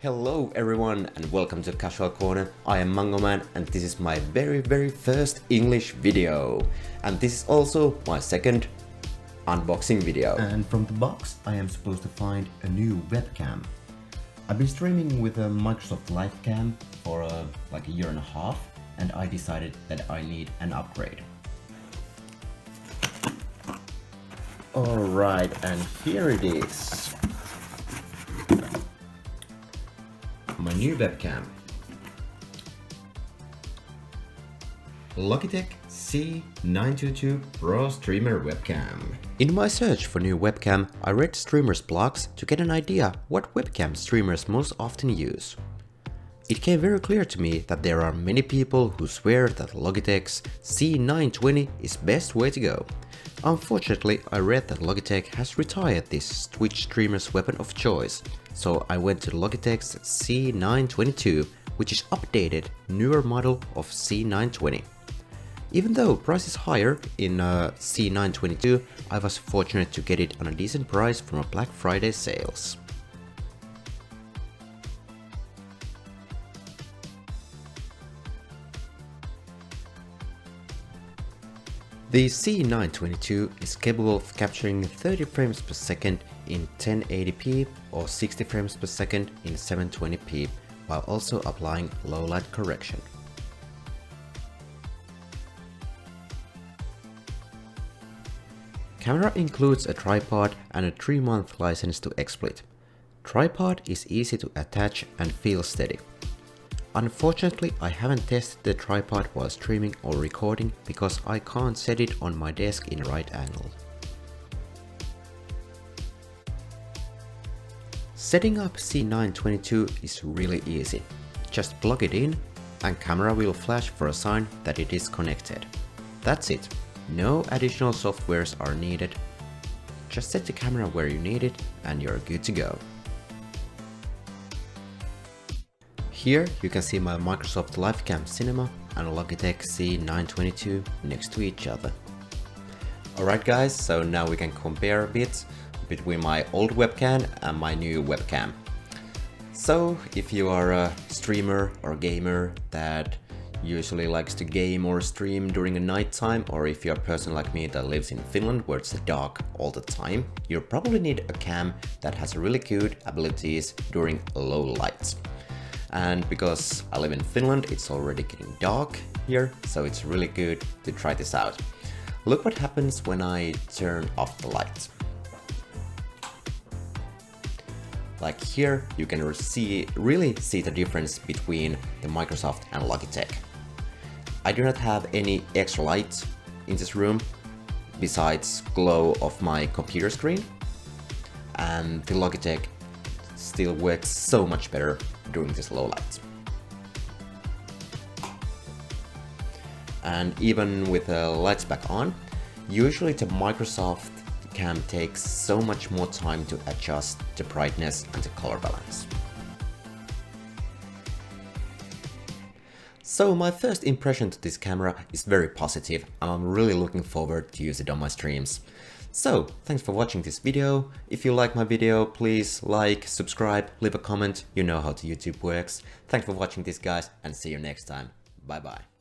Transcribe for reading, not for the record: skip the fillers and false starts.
Hello everyone and welcome to Casual Corner. I am Mangoman and this is my very first English video. And this is also my second unboxing video. And from the box I am supposed to find a new webcam. I've been streaming with a Microsoft LifeCam for like a year and a half, and I decided that I need an upgrade. Alright, and here it is. My new webcam. Logitech C922 Pro Streamer Webcam. In my search for new webcam, I read streamers' blogs to get an idea what webcam streamers most often use. It came very clear to me that there are many people who swear that Logitech's C920 is best way to go. Unfortunately, I read that Logitech has retired this Twitch streamer's weapon of choice, so I went to Logitech's C922, which is updated, newer model of C920. Even though price is higher in C922, I was fortunate to get it on a decent price from a Black Friday sales. The C922 is capable of capturing 30 frames per second in 1080p or 60 frames per second in 720p, while also applying low light correction. Camera includes a tripod and a 3-month license to XSplit. Tripod is easy to attach and feels steady. Unfortunately, I haven't tested the tripod while streaming or recording because I can't set it on my desk in right angle. Setting up C922 is really easy. Just plug it in and camera will flash for a sign that it is connected. That's it. No additional softwares are needed. Just set the camera where you need it and you're good to go. Here you can see my Microsoft LifeCam Cinema and Logitech C922 next to each other. Alright guys, so now we can compare a bit between my old webcam and my new webcam. So if you are a streamer or gamer that usually likes to game or stream during a night time, or if you're a person like me that lives in Finland where it's dark all the time, you probably need a cam that has really good abilities during low lights. And because I live in Finland, it's already getting dark here, so it's really good to try this out. Look what happens when I turn off the lights. Like here, you can really see the difference between the Microsoft and Logitech. I do not have any extra lights in this room besides glow of my computer screen, and the Logitech still works so much better during this low light. And even with the lights back on, usually the Microsoft cam takes so much more time to adjust the brightness and the color balance. So my first impression to this camera is very positive and I'm really looking forward to use it on my streams. So, thanks for watching this video. If you like my video, please like, subscribe, leave a comment. You know how the YouTube works. Thanks for watching this guys and see you next time. Bye bye.